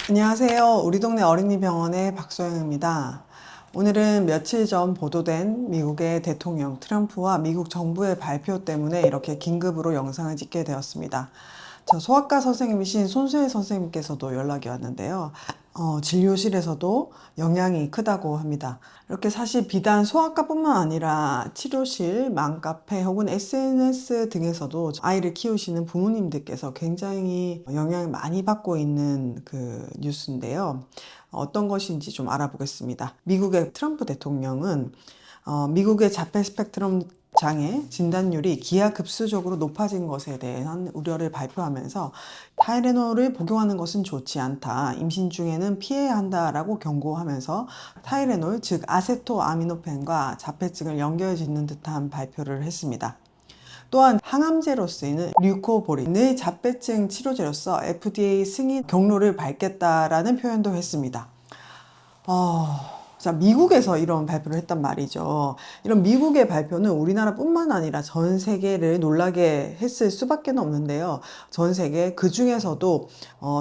안녕하세요. 우리 동네 어린이병원의 박소영입니다. 오늘은 며칠 전 보도된 미국의 대통령 트럼프와 미국 정부의 발표 때문에 이렇게 긴급으로 영상을 찍게 되었습니다. 저 소아과 선생님이신 손수혜 선생님께서도 연락이 왔는데요. 진료실에서도 영향이 크다고 합니다. 이렇게 사실 비단 소아과뿐만 아니라 치료실, 맘카페 혹은 SNS 등에서도 아이를 키우시는 부모님들께서 굉장히 영향을 많이 받고 있는 그 뉴스인데요. 어떤 것인지 좀 알아보겠습니다. 미국의 트럼프 대통령은 미국의 자폐 스펙트럼 장애 진단율이 기하급수적으로 높아진 것에 대한 우려를 발표하면서 타이레놀을 복용하는 것은 좋지 않다. 임신 중에는 피해야 한다라고 경고하면서 타이레놀, 즉 아세토아미노펜과 자폐증을 연결짓는 듯한 발표를 했습니다. 또한 항암제로 쓰이는 류코보린을 자폐증 치료제로서 FDA 승인 경로를 밟겠다라는 표현도 했습니다. 자, 미국에서 이런 발표를 했단 말이죠. 이런 미국의 발표는 우리나라뿐만 아니라 전 세계를 놀라게 했을 수밖에 없는데요. 전 세계 그 중에서도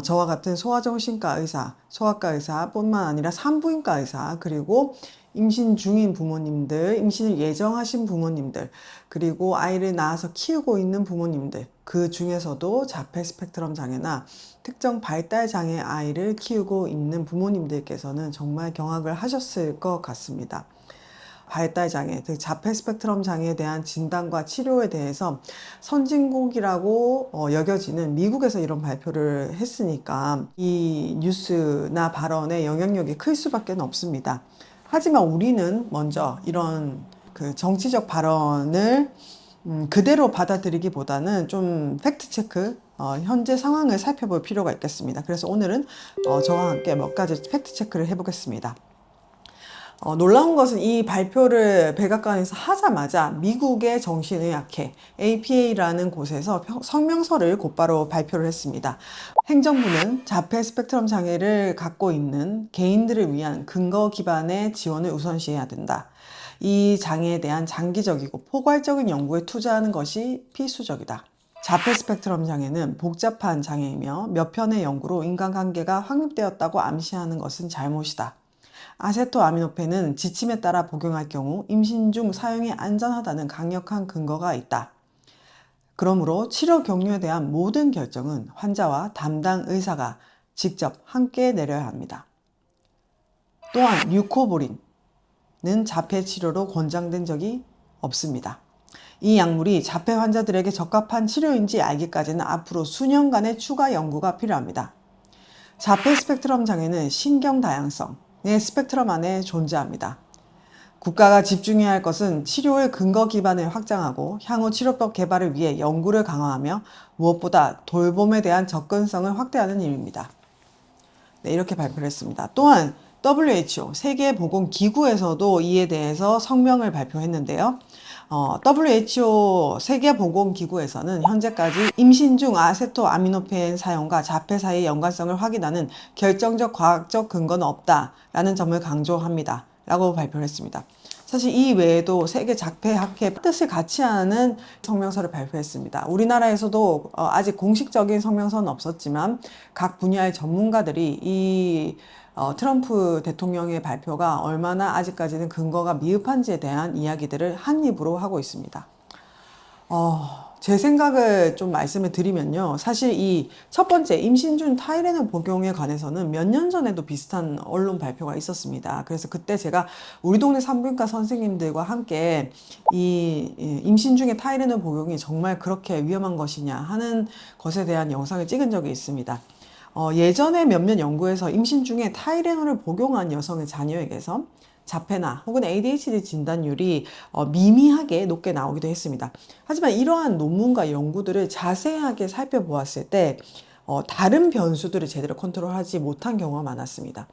저와 같은 소아정신과 의사, 소아과 의사뿐만 아니라 산부인과 의사, 그리고 임신 중인 부모님들, 임신을 예정하신 부모님들, 그리고 아이를 낳아서 키우고 있는 부모님들, 그 중에서도 자폐 스펙트럼 장애나 특정 발달 장애 아이를 키우고 있는 부모님들께서는 정말 경악을 하셨을 것 같습니다. 발달 장애, 즉 자폐 스펙트럼 장애에 대한 진단과 치료에 대해서 선진국이라고 여겨지는 미국에서 이런 발표를 했으니까 이 뉴스나 발언의 영향력이 클 수밖에 없습니다. 하지만 우리는 먼저 이런 그 정치적 발언을 그대로 받아들이기보다는 좀 팩트체크, 현재 상황을 살펴볼 필요가 있겠습니다. 그래서 오늘은 저와 함께 몇 가지 팩트체크를 해보겠습니다. 놀라운 것은 이 발표를 백악관에서 하자마자 미국의 정신의학회 APA라는 곳에서 성명서를 곧바로 발표를 했습니다. 행정부는 자폐 스펙트럼 장애를 갖고 있는 개인들을 위한 근거 기반의 지원을 우선시해야 된다. 이 장애에 대한 장기적이고 포괄적인 연구에 투자하는 것이 필수적이다. 자폐 스펙트럼 장애는 복잡한 장애이며 몇 편의 연구로 인간관계가 확립되었다고 암시하는 것은 잘못이다. 아세토아미노펜은 지침에 따라 복용할 경우 임신 중 사용이 안전하다는 강력한 근거가 있다. 그러므로 치료 경로에 대한 모든 결정은 환자와 담당 의사가 직접 함께 내려야 합니다. 또한 류코보린은 자폐 치료로 권장된 적이 없습니다. 이 약물이 자폐 환자들에게 적합한 치료인지 알기까지는 앞으로 수년간의 추가 연구가 필요합니다. 자폐 스펙트럼 장애는 신경 다양성의 스펙트럼 안에 존재합니다. 국가가 집중해야 할 것은 치료의 근거 기반을 확장하고 향후 치료법 개발을 위해 연구를 강화하며 무엇보다 돌봄에 대한 접근성을 확대하는 일입니다. 네, 이렇게 발표를 했습니다. 또한 WHO, 세계보건기구에서도 이에 대해서 성명을 발표했는데요. WHO 세계보건기구에서는 현재까지 임신 중 아세토아미노펜 사용과 자폐 사이의 연관성을 확인하는 결정적 과학적 근거는 없다라는 점을 강조합니다. 라고 발표를 했습니다. 사실 이 외에도 세계 자폐학회 뜻을 같이 하는 성명서를 발표했습니다. 우리나라에서도 아직 공식적인 성명서는 없었지만 각 분야의 전문가들이 이 트럼프 대통령의 발표가 얼마나 아직까지는 근거가 미흡한지에 대한 이야기들을 한 입으로 하고 있습니다. 제 생각을 좀 말씀을 드리면요. 사실 이 첫 번째 임신 중 타이레놀 복용에 관해서는 몇 년 전에도 비슷한 언론 발표가 있었습니다. 그래서 그때 제가 우리 동네 산부인과 선생님들과 함께 이 임신 중에 타이레놀 복용이 정말 그렇게 위험한 것이냐 하는 것에 대한 영상을 찍은 적이 있습니다. 예전에 몇몇 연구에서 임신 중에 타이레놀을 복용한 여성의 자녀에게서 자폐나 혹은 ADHD 진단율이 미미하게 높게 나오기도 했습니다. 하지만 이러한 논문과 연구들을 자세하게 살펴보았을 때 다른 변수들을 제대로 컨트롤하지 못한 경우가 많았습니다.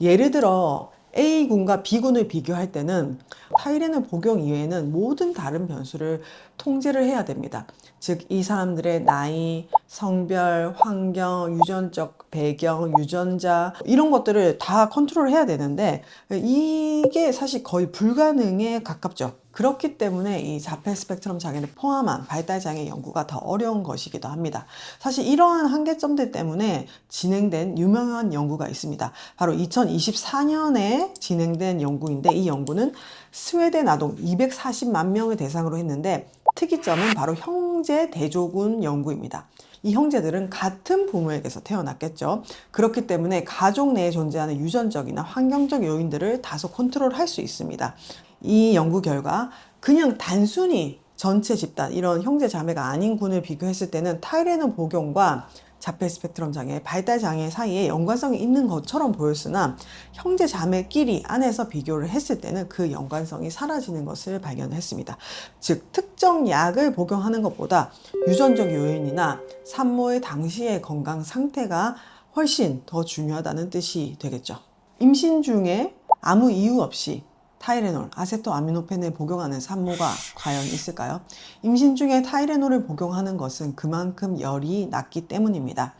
예를 들어 A군과 B군을 비교할 때는 타이레놀 복용 이외에는 모든 다른 변수를 통제를 해야 됩니다. 즉, 이 사람들의 나이, 성별, 환경, 유전적 배경, 유전자 이런 것들을 다 컨트롤해야 되는데 이게 사실 거의 불가능에 가깝죠. 그렇기 때문에 이 자폐 스펙트럼 장애를 포함한 발달 장애 연구가 더 어려운 것이기도 합니다. 사실 이러한 한계점들 때문에 진행된 유명한 연구가 있습니다. 바로 2024년에 진행된 연구인데 이 연구는 스웨덴 아동 240만 명을 대상으로 했는데 특이점은 바로 형제 대조군 연구입니다. 이 형제들은 같은 부모에게서 태어났겠죠. 그렇기 때문에 가족 내에 존재하는 유전적이나 환경적 요인들을 다소 컨트롤할 수 있습니다. 이 연구 결과 그냥 단순히 전체 집단, 이런 형제 자매가 아닌 군을 비교했을 때는 타이레놀 복용과 자폐 스펙트럼 장애, 발달 장애 사이에 연관성이 있는 것처럼 보였으나 형제 자매끼리 안에서 비교를 했을 때는 그 연관성이 사라지는 것을 발견했습니다. 즉 특정 약을 복용하는 것보다 유전적 요인이나 산모의 당시의 건강 상태가 훨씬 더 중요하다는 뜻이 되겠죠. 임신 중에 아무 이유 없이 타이레놀, 아세토아미노펜을 복용하는 산모가 과연 있을까요? 임신 중에 타이레놀을 복용하는 것은 그만큼 열이 낮기 때문입니다.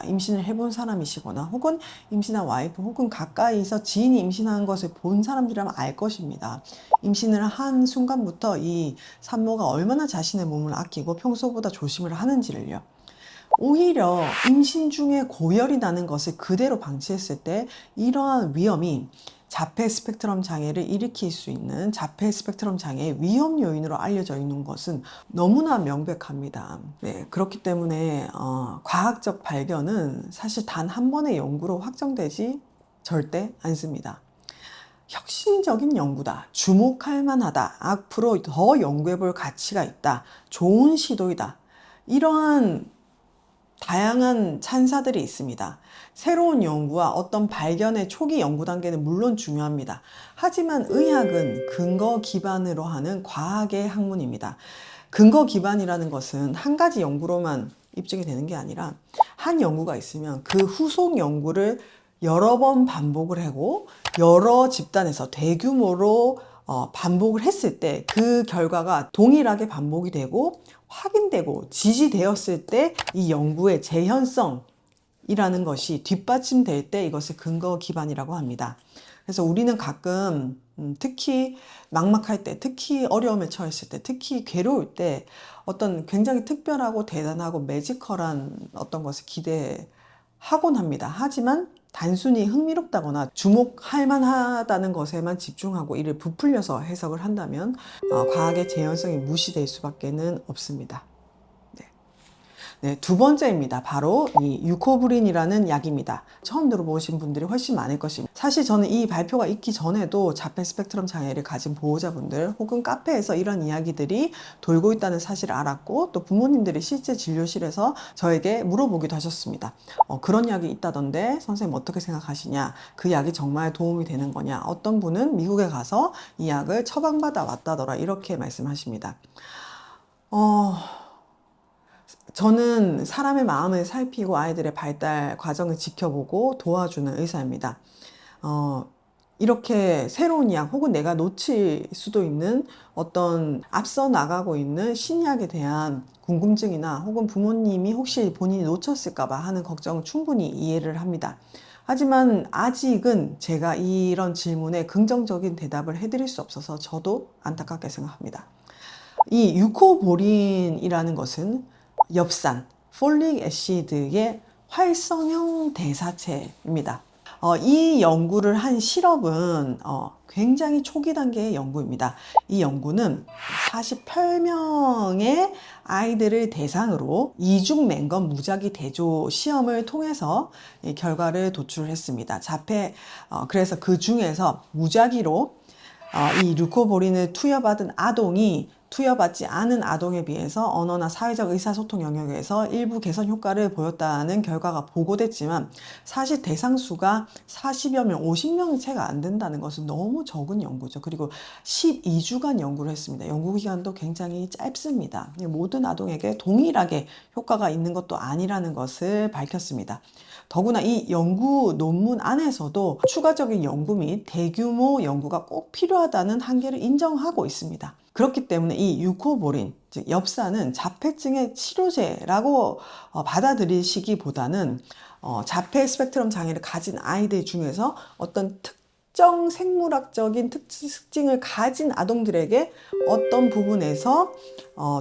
임신을 해본 사람이시거나 혹은 임신한 와이프 혹은 가까이서 지인이 임신한 것을 본 사람들이라면 알 것입니다. 임신을 한 순간부터 이 산모가 얼마나 자신의 몸을 아끼고 평소보다 조심을 하는지를요. 오히려 임신 중에 고열이 나는 것을 그대로 방치했을 때 이러한 위험이 자폐 스펙트럼 장애를 일으킬 수 있는 자폐 스펙트럼 장애의 위험 요인으로 알려져 있는 것은 너무나 명백합니다. 네, 그렇기 때문에 과학적 발견은 사실 단 한 번의 연구로 확정되지 절대 않습니다. 혁신적인 연구다, 주목할 만하다, 앞으로 더 연구해 볼 가치가 있다, 좋은 시도이다, 이러한 다양한 찬사들이 있습니다. 새로운 연구와 어떤 발견의 초기 연구 단계는 물론 중요합니다. 하지만 의학은 근거 기반으로 하는 과학의 학문입니다. 근거 기반이라는 것은 한 가지 연구로만 입증이 되는 게 아니라 한 연구가 있으면 그 후속 연구를 여러 번 반복을 하고 여러 집단에서 대규모로 반복을 했을 때 그 결과가 동일하게 반복이 되고 확인되고 지지되었을 때 이 연구의 재현성이라는 것이 뒷받침될 때 이것을 근거 기반이라고 합니다. 그래서 우리는 가끔 특히 막막할 때, 특히 어려움에 처했을 때, 특히 괴로울 때 어떤 굉장히 특별하고 대단하고 매지컬한 어떤 것을 기대하곤 합니다. 하지만 단순히 흥미롭다거나 주목할 만하다는 것에만 집중하고 이를 부풀려서 해석을 한다면 과학의 재현성이 무시될 수밖에는 없습니다. 네, 두 번째입니다. 바로 이 유코브린이라는 약입니다. 처음 들어보신 분들이 훨씬 많을 것입니다. 사실 저는 이 발표가 있기 전에도 자폐 스펙트럼 장애를 가진 보호자분들 혹은 카페에서 이런 이야기들이 돌고 있다는 사실을 알았고 또 부모님들이 실제 진료실에서 저에게 물어보기도 하셨습니다. 그런 약이 있다던데 선생님 어떻게 생각하시냐? 그 약이 정말 도움이 되는 거냐? 어떤 분은 미국에 가서 이 약을 처방받아 왔다더라 이렇게 말씀하십니다. 저는 사람의 마음을 살피고 아이들의 발달 과정을 지켜보고 도와주는 의사입니다. 이렇게 새로운 약 혹은 내가 놓칠 수도 있는 어떤 앞서 나가고 있는 신약에 대한 궁금증이나 혹은 부모님이 혹시 본인이 놓쳤을까 봐 하는 걱정은 충분히 이해를 합니다. 하지만 아직은 제가 이런 질문에 긍정적인 대답을 해드릴 수 없어서 저도 안타깝게 생각합니다. 이 유코보린이라는 것은 엽산, 폴릭 애시드의 활성형 대사체입니다. 이 연구를 한 실험은 굉장히 초기 단계의 연구입니다. 이 연구는 48명의 아이들을 대상으로 이중 맹검 무작위 대조 시험을 통해서 이 결과를 도출했습니다. 그래서 그 중에서 무작위로 이 류코보린을 투여받은 아동이 투여받지 않은 아동에 비해서 언어나 사회적 의사소통 영역에서 일부 개선 효과를 보였다는 결과가 보고됐지만 사실 대상수가 40여 명, 50명이 채가 안 된다는 것은 너무 적은 연구죠. 그리고 12주간 연구를 했습니다. 연구 기간도 굉장히 짧습니다. 모든 아동에게 동일하게 효과가 있는 것도 아니라는 것을 밝혔습니다. 더구나 이 연구 논문 안에서도 추가적인 연구 및 대규모 연구가 꼭 필요하다는 한계를 인정하고 있습니다. 그렇기 때문에 이 유코보린, 즉 엽산은 자폐증의 치료제라고 받아들이시기보다는 자폐 스펙트럼 장애를 가진 아이들 중에서 어떤 특정 생물학적인 특징을 가진 아동들에게 어떤 부분에서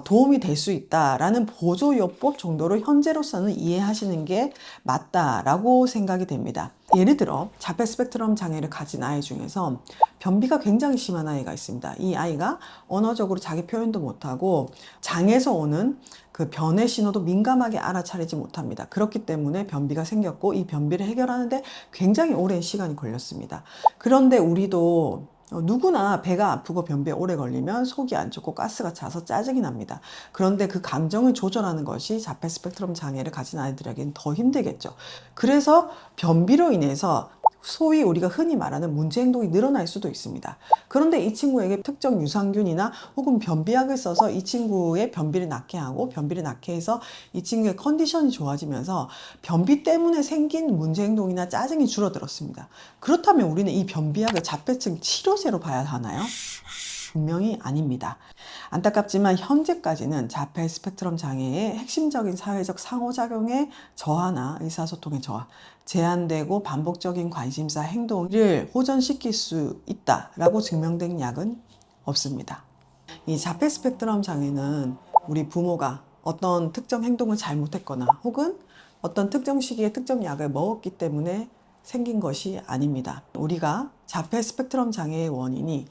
도움이 될 수 있다라는 보조요법 정도로 현재로서는 이해하시는 게 맞다라고 생각이 됩니다. 예를 들어 자폐 스펙트럼 장애를 가진 아이 중에서 변비가 굉장히 심한 아이가 있습니다. 이 아이가 언어적으로 자기 표현도 못하고 장에서 오는 그 변의 신호도 민감하게 알아차리지 못합니다. 그렇기 때문에 변비가 생겼고 이 변비를 해결하는데 굉장히 오랜 시간이 걸렸습니다. 그런데 우리도 누구나 배가 아프고 변비에 오래 걸리면 속이 안 좋고 가스가 차서 짜증이 납니다. 그런데 그 감정을 조절하는 것이 자폐 스펙트럼 장애를 가진 아이들에게는 더 힘들겠죠. 그래서 변비로 인해서 소위 우리가 흔히 말하는 문제 행동이 늘어날 수도 있습니다. 그런데 이 친구에게 특정 유산균이나 혹은 변비약을 써서 이 친구의 변비를 낫게 하고 변비를 낫게 해서 이 친구의 컨디션이 좋아지면서 변비 때문에 생긴 문제 행동이나 짜증이 줄어들었습니다. 그렇다면 우리는 이 변비약을 자폐증 치료제로 봐야 하나요? 분명히 아닙니다. 안타깝지만 현재까지는 자폐 스펙트럼 장애의 핵심적인 사회적 상호작용의 저하나 의사소통의 저하, 제한되고 반복적인 관심사 행동을 호전시킬 수 있다라고 증명된 약은 없습니다. 이 자폐 스펙트럼 장애는 우리 부모가 어떤 특정 행동을 잘못했거나 혹은 어떤 특정 시기에 특정 약을 먹었기 때문에 생긴 것이 아닙니다. 우리가 자폐 스펙트럼 장애의 원인이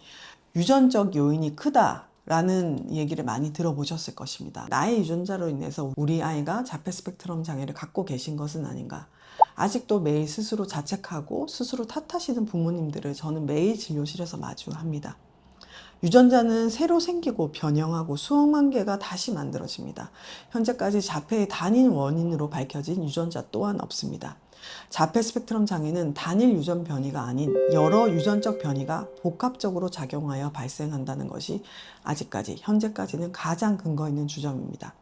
유전적 요인이 크다라는 얘기를 많이 들어보셨을 것입니다. 나의 유전자로 인해서 우리 아이가 자폐 스펙트럼 장애를 갖고 계신 것은 아닌가. 아직도 매일 스스로 자책하고 스스로 탓하시는 부모님들을 저는 매일 진료실에서 마주합니다. 유전자는 새로 생기고 변형하고 수억만 개가 다시 만들어집니다. 현재까지 자폐의 단일 원인으로 밝혀진 유전자 또한 없습니다. 자폐 스펙트럼 장애는 단일 유전 변이가 아닌 여러 유전적 변이가 복합적으로 작용하여 발생한다는 것이 아직까지 현재까지는 가장 근거 있는 주장입니다.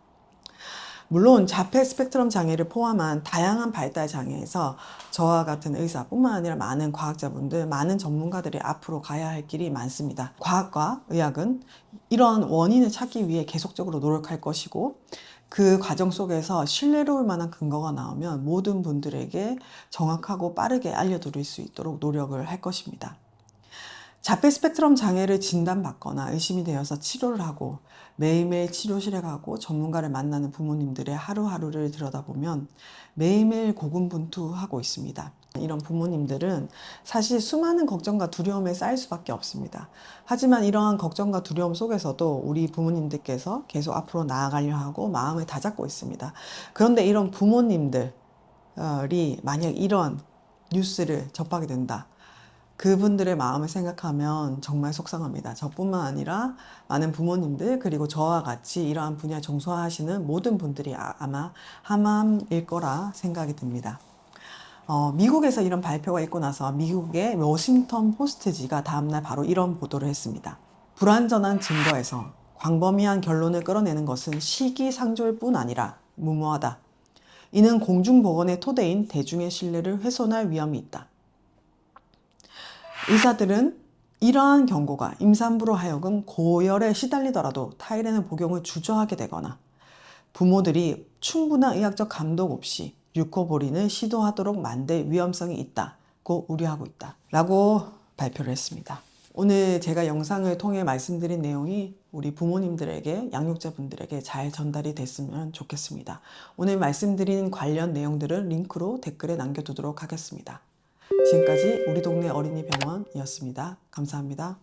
물론 자폐 스펙트럼 장애를 포함한 다양한 발달 장애에서 저와 같은 의사뿐만 아니라 많은 과학자분들, 많은 전문가들이 앞으로 가야 할 길이 많습니다. 과학과 의학은 이런 원인을 찾기 위해 계속적으로 노력할 것이고 그 과정 속에서 신뢰로울 만한 근거가 나오면 모든 분들에게 정확하고 빠르게 알려드릴 수 있도록 노력을 할 것입니다. 자폐 스펙트럼 장애를 진단받거나 의심이 되어서 치료를 하고 매일매일 치료실에 가고 전문가를 만나는 부모님들의 하루하루를 들여다보면 매일매일 고군분투하고 있습니다. 이런 부모님들은 사실 수많은 걱정과 두려움에 쌓일 수밖에 없습니다. 하지만 이러한 걱정과 두려움 속에서도 우리 부모님들께서 계속 앞으로 나아가려 하고 마음을 다잡고 있습니다. 그런데 이런 부모님들이 만약 이런 뉴스를 접하게 된다. 그분들의 마음을 생각하면 정말 속상합니다. 저뿐만 아니라 많은 부모님들 그리고 저와 같이 이러한 분야에 종사하시는 모든 분들이 아마 함암일 거라 생각이 듭니다. 미국에서 이런 발표가 있고 나서 미국의 워싱턴 포스트지가 다음날 바로 이런 보도를 했습니다. 불완전한 증거에서 광범위한 결론을 끌어내는 것은 시기상조일 뿐 아니라 무모하다. 이는 공중보건의 토대인 대중의 신뢰를 훼손할 위험이 있다. 의사들은 이러한 경고가 임산부로 하여금 고열에 시달리더라도 타이레놀 복용을 주저하게 되거나 부모들이 충분한 의학적 감독 없이 유코보린을 시도하도록 만들 위험성이 있다고 우려하고 있다 라고 발표를 했습니다. 오늘 제가 영상을 통해 말씀드린 내용이 우리 부모님들에게 양육자분들에게 잘 전달이 됐으면 좋겠습니다. 오늘 말씀드린 관련 내용들은 링크로 댓글에 남겨두도록 하겠습니다. 지금까지 우리 동네 어린이병원이었습니다. 감사합니다.